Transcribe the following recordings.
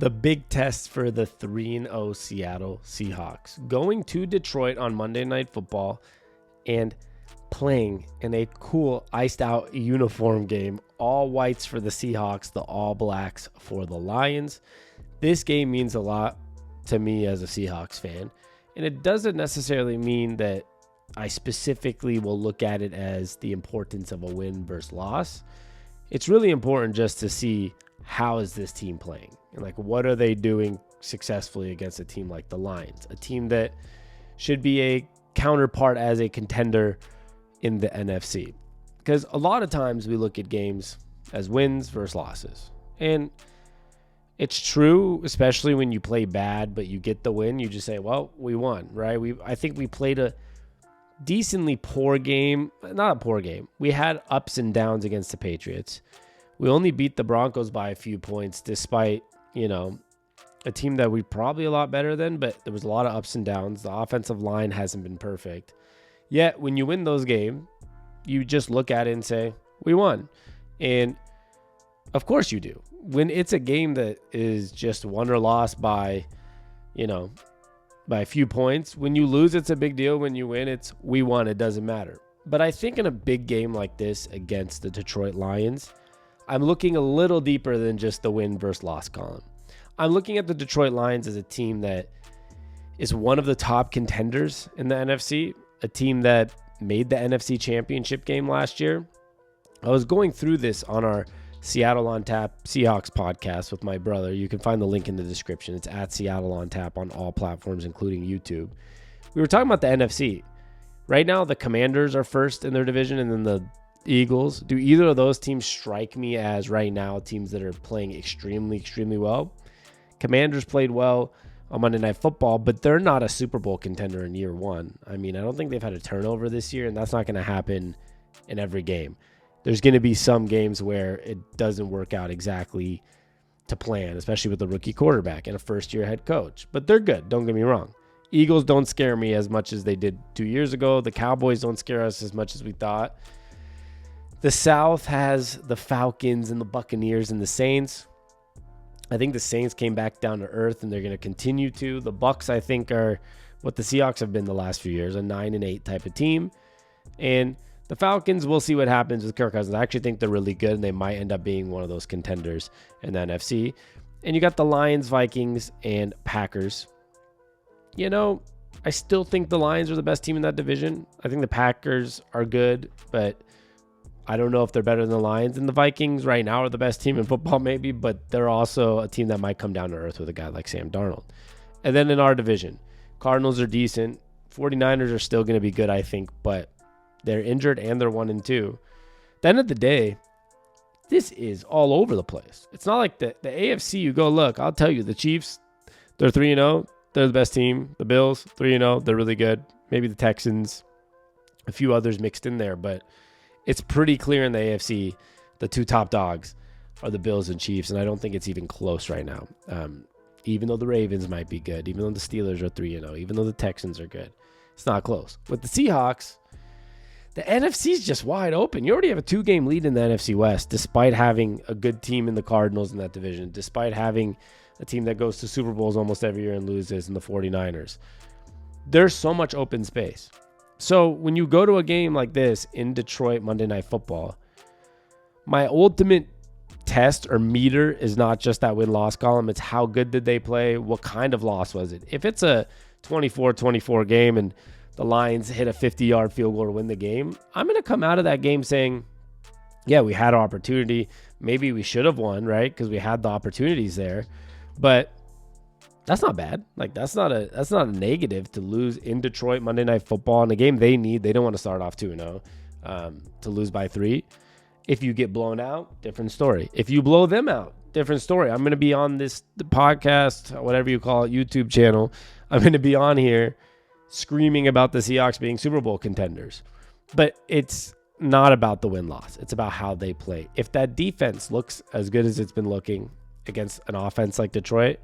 The big test for the 3-0 Seattle Seahawks. Going to Detroit on Monday Night Football and playing in a cool iced out uniform game. All whites for the Seahawks, the all blacks for the Lions. This game means a lot to me as a Seahawks fan. And it doesn't necessarily mean that I specifically will look at it as the importance of a win versus loss. It's really important just to see how is this team playing and like what are they doing successfully against a team like the Lions, a team that should be a counterpart as a contender in the NFC. Because a lot of times we look at games as wins versus losses. And it's true, especially when you play bad, but you get the win. You just say, well, we won, right? I think we played a decently poor game. Not a poor game. We had ups and downs against the Patriots. We only beat the Broncos by a few points, despite, a team that we probably a lot better than, but there was a lot of ups and downs. The offensive line hasn't been perfect. Yet, when you win those games, you just look at it and say, we won. And of course you do. When it's a game that is just won or lost by, by a few points, when you lose, it's a big deal. When you win, it's we won. It doesn't matter. But I think in a big game like this against the Detroit Lions, I'm looking a little deeper than just the win versus loss column. I'm looking at the Detroit Lions as a team that is one of the top contenders in the NFC, a team that made the NFC Championship game last year. I was going through this on our Seattle ONTAP Seahawks podcast with my brother. You can find the link in the description. It's at Seattle ONTAP on all platforms, including YouTube. We were talking about the NFC. Right now, the Commanders are first in their division, and then the Eagles. Do either of those teams strike me as right now teams that are playing extremely, extremely well? Commanders played well on Monday Night Football, but they're not a Super Bowl contender in year one. I mean, I don't think they've had a turnover this year, and that's not going to happen in every game. There's going to be some games where it doesn't work out exactly to plan, especially with a rookie quarterback and a first-year head coach. But they're good, don't get me wrong. Eagles don't scare me as much as they did 2 years ago. The Cowboys don't scare us as much as we thought. The South has the Falcons and the Buccaneers and the Saints. I think the Saints came back down to earth, and they're going to continue to. The Bucs, I think, are what the Seahawks have been the last few years, a 9-8 type of team. And the Falcons, we'll see what happens with Kirk Cousins. I actually think they're really good, and they might end up being one of those contenders in the NFC. And you got the Lions, Vikings, and Packers. I still think the Lions are the best team in that division. I think the Packers are good, but I don't know if they're better than the Lions. And the Vikings right now are the best team in football maybe, but they're also a team that might come down to earth with a guy like Sam Darnold. And then in our division, Cardinals are decent. 49ers are still going to be good, I think, but they're injured and they're 1-2. At the end of the day, this is all over the place. It's not like the AFC, you go, look, I'll tell you, the Chiefs, they're 3-0. They're the best team. The Bills, 3-0. They're really good. Maybe the Texans, a few others mixed in there, but it's pretty clear in the AFC, the two top dogs are the Bills and Chiefs, and I don't think it's even close right now. Even though the Ravens might be good, even though the Steelers are 3-0, even though the Texans are good, it's not close. With the Seahawks, the NFC is just wide open. You already have a 2-game lead in the NFC West, despite having a good team in the Cardinals in that division, despite having a team that goes to Super Bowls almost every year and loses in the 49ers. There's so much open space. So when you go to a game like this in Detroit Monday Night Football, my ultimate test or meter is not just that win-loss column. It's how good did they play? What kind of loss was it? If it's a 24-24 game and the Lions hit a 50-yard field goal to win the game, I'm going to come out of that game saying, yeah, we had an opportunity. Maybe we should have won, right? Because we had the opportunities there. But that's not bad. Like that's not a negative to lose in Detroit Monday Night Football in a game they need. They don't want to start off 2-0 to lose by 3. If you get blown out, different story. If you blow them out, different story. I'm going to be on the podcast, whatever you call it, YouTube channel. I'm going to be on here screaming about the Seahawks being Super Bowl contenders. But it's not about the win-loss. It's about how they play. If that defense looks as good as it's been looking against an offense like Detroit,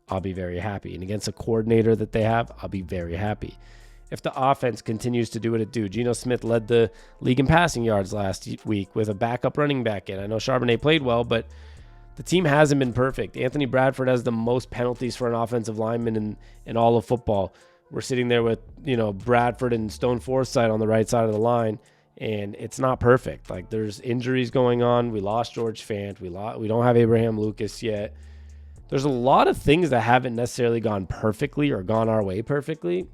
I'll be very happy. And against a coordinator that they have, I'll be very happy. If the offense continues to do what it do, Geno Smith led the league in passing yards last week with a backup running back in. I know Charbonnet played well, but The team hasn't been perfect. Anthony Bradford has the most penalties for an offensive lineman in all of football. We're sitting there with, Bradford and Stone Forsythe on the right side of the line, and it's not perfect. Like, there's injuries going on. We lost George Fant. We don't have Abraham Lucas yet. There's a lot of things that haven't necessarily gone perfectly or gone our way perfectly,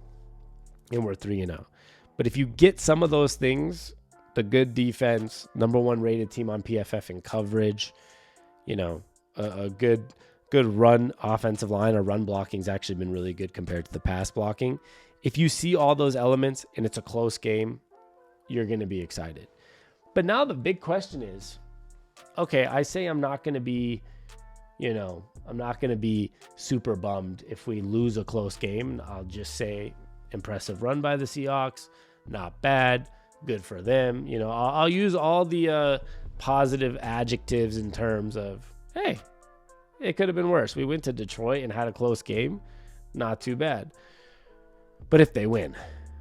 and we're 3-0. But if you get some of those things, the good defense, number 1 rated team on PFF in coverage, a good run offensive line or run blocking has actually been really good compared to the pass blocking. If you see all those elements and it's a close game, you're going to be excited. But now the big question is, okay, I say I'm not going to be, I'm not going to be super bummed if we lose a close game. I'll just say impressive run by the Seahawks, not bad, good for them. I'll use all the positive adjectives in terms of, hey, it could have been worse. We went to Detroit and had a close game. Not too bad. But if they win,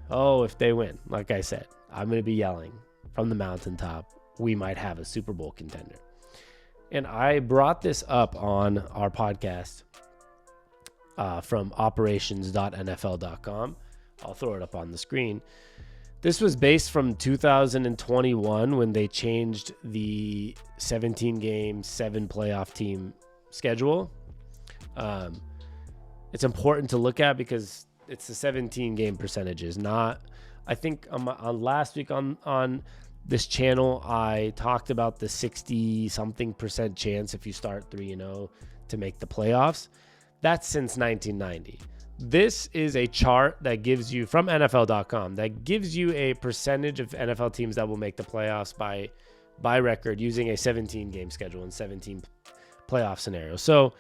like I said, I'm going to be yelling from the mountaintop, we might have a Super Bowl contender. And I brought this up on our podcast from operations.nfl.com. I'll throw it up on the screen. This was based from 2021 when they changed the 17-game, 7-playoff team schedule. It's important to look at because it's the 17-game percentages, not... I think on last week on this channel, I talked about the 60-something% chance if you start 3-0 to make the playoffs. That's since 1990. This is a chart that gives you, from NFL.com, that gives you a percentage of NFL teams that will make the playoffs by record using a 17-game schedule and 17 playoff scenarios. So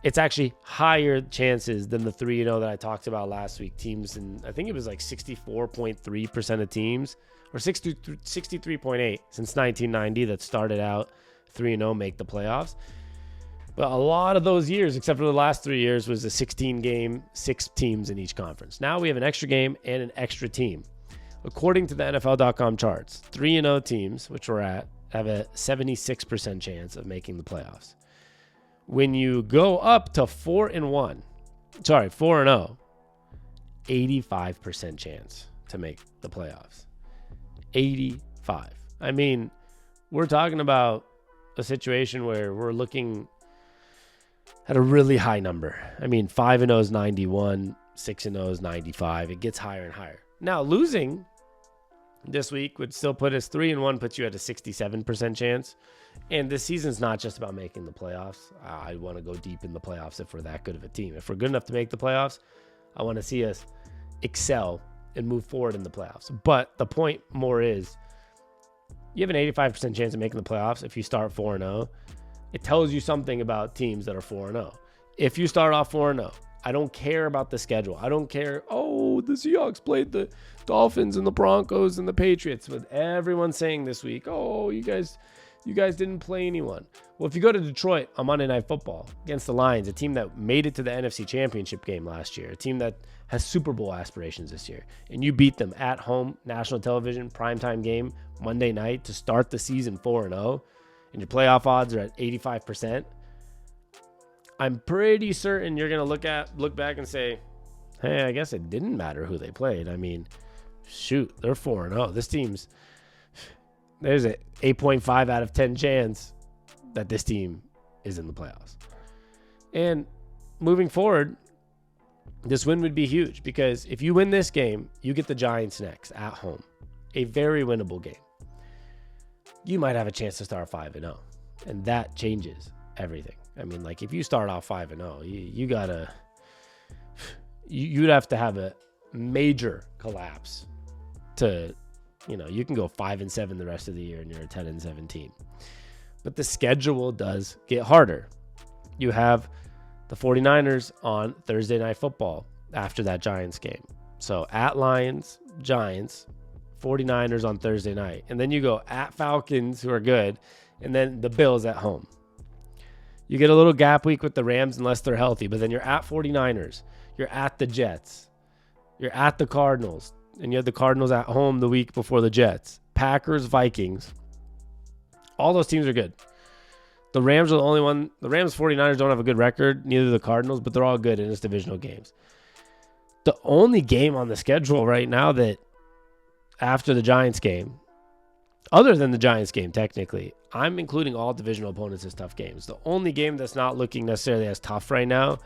it's actually higher chances than the 3-0 that I talked about last week. Teams, and I think it was like 64.3% of teams, or 63.8 since 1990 that started out 3-0 make the playoffs. But a lot of those years, except for the last 3 years, was a 16-game, 6 teams in each conference. Now we have an extra game and an extra team. According to the NFL.com charts, 3-0 teams, which we're at, have a 76% chance of making the playoffs. When you go up to 4-0, 85% chance to make the playoffs. 85. I mean, we're talking about a situation where we're looking at a really high number. I mean, 5-0 is 91, 6-0 is 95. It gets higher and higher. Now, losing this week would still put us 3-1, puts you at a 67% chance. And this season's not just about making the playoffs. I want to go deep in the playoffs if we're that good of a team. If we're good enough to make the playoffs, I want to see us excel and move forward in the playoffs. But the point more is, you have an 85% chance of making the playoffs if you start 4-0. It tells you something about teams that are 4-0. If you start off 4-0, I don't care about the schedule. I don't care, the Seahawks played the Dolphins and the Broncos and the Patriots, with everyone saying this week, you guys didn't play anyone. Well, if you go to Detroit on Monday Night Football against the Lions, a team that made it to the NFC Championship game last year, a team that has Super Bowl aspirations this year, and you beat them at home, national television, primetime game, Monday night to start the season 4-0, and your playoff odds are at 85%, I'm pretty certain you're going to look back and say, hey, I guess it didn't matter who they played. I mean, shoot, they're 4-0. This team's... There's an 8.5 out of 10 chance that this team is in the playoffs. And moving forward, this win would be huge because if you win this game, you get the Giants next at home. A very winnable game. You might have a chance to start 5-0. And that changes everything. I mean, like, if you start off 5-0, you'd have to have a major collapse to... you can go 5-7 the rest of the year and you're a 10-7 team. But the schedule does get harder. You have the 49ers on Thursday Night Football after that Giants game. So at Lions, Giants, 49ers on Thursday night. And then you go at Falcons, who are good, and then the Bills at home. You get a little gap week with the Rams unless they're healthy, but then you're at 49ers. You're at the Jets. You're at the Cardinals. And you have the Cardinals at home the week before the Jets. Packers, Vikings. All those teams are good. The Rams are the only one. The Rams 49ers don't have a good record, neither do the Cardinals, but they're all good in its divisional games. The only game on the schedule right now that after the Giants game, other than the Giants game technically, I'm including all divisional opponents as tough games. The only game that's not looking necessarily as tough right now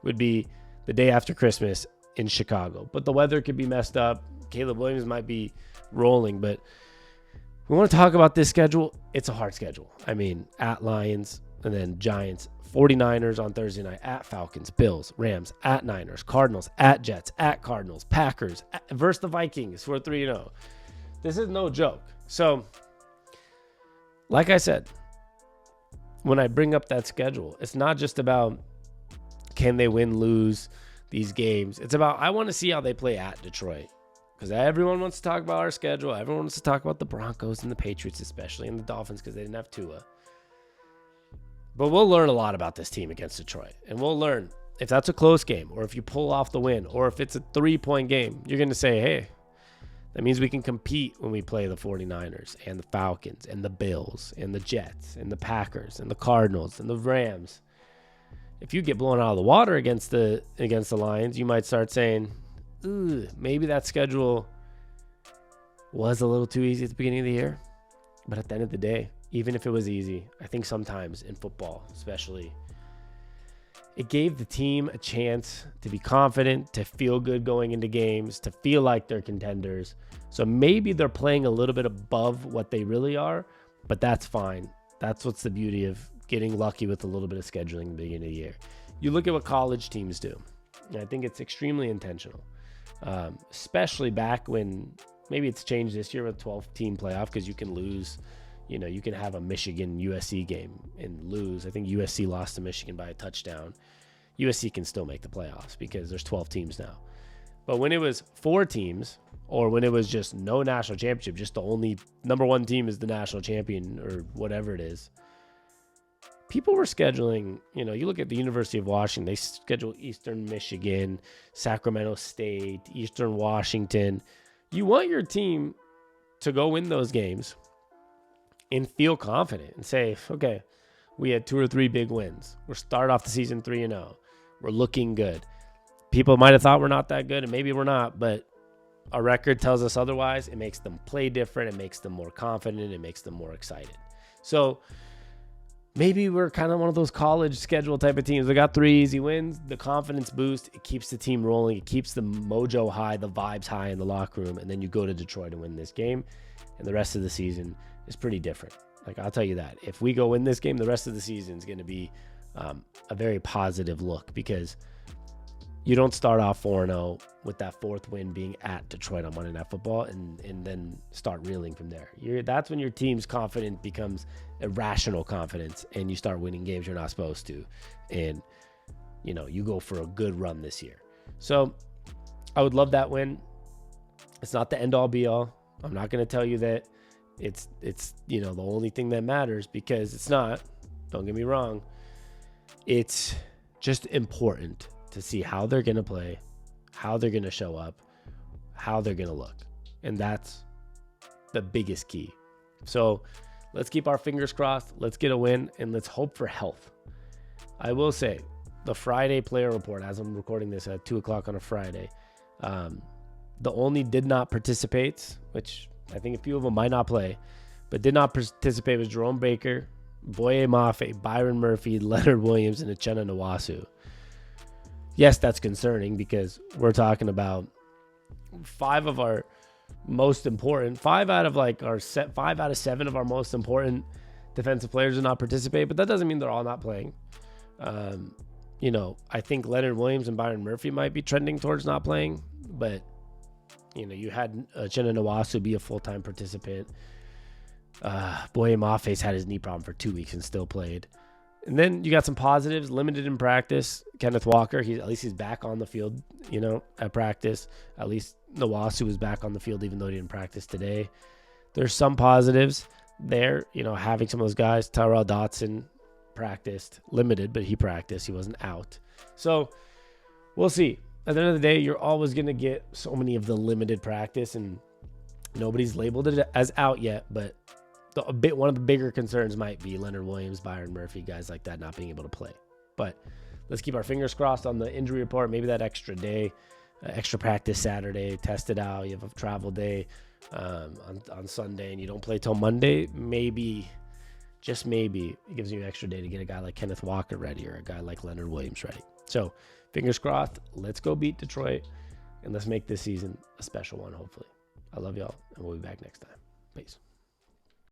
would be the day after Christmas in Chicago. But the weather could be messed up. Caleb Williams might be rolling, but we want to talk about this schedule. It's a hard schedule. I mean, at Lions and then Giants, 49ers on Thursday night, at Falcons, Bills, Rams, at Niners, Cardinals, at Jets, at Cardinals, Packers, versus the Vikings, who are 3-0. This is no joke. So, like I said, when I bring up that schedule, it's not just about can they win, lose these games. It's about I want to see how they play at Detroit. Because everyone wants to talk about our schedule. Everyone wants to talk about the Broncos and the Patriots especially, and the Dolphins because they didn't have Tua. But we'll learn a lot about this team against Detroit. And we'll learn if that's a close game or if you pull off the win or if it's a 3-point game, you're going to say, hey, that means we can compete when we play the 49ers and the Falcons and the Bills and the Jets and the Packers and the Cardinals and the Rams. If you get blown out of the water against the Lions, you might start saying, ooh, maybe that schedule was a little too easy at the beginning of the year. But at the end of the day, even if it was easy, I think sometimes in football especially, it gave the team a chance to be confident, to feel good going into games, to feel like they're contenders. So maybe they're playing a little bit above what they really are, but that's fine. That's what's the beauty of getting lucky with a little bit of scheduling at the beginning of the year. You look at what college teams do, and I think it's extremely intentional, especially back when maybe it's changed this year with 12-team playoff because you can lose. You know, you can have a Michigan USC game and lose. I think USC lost to Michigan by a touchdown. USC can still make the playoffs because there's 12 teams now. But when it was 4 teams or when it was just no national championship, just the only number one team is the national champion or whatever it is, people were scheduling, you know, you look at the University of Washington, they schedule Eastern Michigan, Sacramento State, Eastern Washington. You want your team to go win those games and feel confident and say, okay, we had 2 or 3 big wins. We're start off the season 3-0. We're looking good. People might have thought we're not that good, and maybe we're not, but our record tells us otherwise. It makes them play different. It makes them more confident. It makes them more excited. So maybe we're kind of one of those college schedule type of teams. We got 3 easy wins, the confidence boost. It keeps the team rolling. It keeps the mojo high, the vibes high in the locker room, and then you go to Detroit and win this game, and the rest of the season is pretty different. Like, I'll tell you that. If we go win this game, the rest of the season is going to be a very positive look because you don't start off 4-0 with that 4th win being at Detroit on Monday Night Football and then start reeling from there. That's when your team's confidence becomes irrational confidence and you start winning games you're not supposed to. And, you know, you go for a good run this year. So I would love that win. It's not the end-all be-all. I'm not going to tell you that it's you know, the only thing that matters because it's not. Don't get me wrong. It's just important to see how they're going to play, how they're going to show up, how they're going to look. And that's the biggest key. So let's keep our fingers crossed. Let's get a win and let's hope for health. I will say the Friday player report, as I'm recording this at 2:00 on a Friday, the only did not participate, which I think a few of them might not play, but did not participate was Jerome Baker, Boye Mafe, Byron Murphy, Leonard Williams, and Uchenna Nwasu. Yes, that's concerning because we're talking about 5 of our most important, 5 out of 7 of our most important defensive players do not participate, but that doesn't mean they're all not playing. You know, I think Leonard Williams and Byron Murphy might be trending towards not playing, but you know, you had Uchenna Nwasu be a full-time participant. Boye Mafe's had his knee problem for 2 weeks and still played. And then you got some positives, limited in practice. Kenneth Walker, at least he's back on the field, you know, at practice. At least Nwasu was back on the field even though he didn't practice today. There's some positives there, you know, having some of those guys. Tyrell Dotson practiced, limited, but he practiced. He wasn't out. So we'll see. At the end of the day, you're always going to get so many of the limited practice, and nobody's labeled it as out yet, but one of the bigger concerns might be Leonard Williams, Byron Murphy, guys like that not being able to play. But let's keep our fingers crossed on the injury report. Maybe that extra day, extra practice Saturday, test it out. You have a travel day on Sunday and you don't play till Monday. Maybe, just maybe, it gives you an extra day to get a guy like Kenneth Walker ready or a guy like Leonard Williams ready. So fingers crossed. Let's go beat Detroit and let's make this season a special one, hopefully. I love y'all, and we'll be back next time. Peace.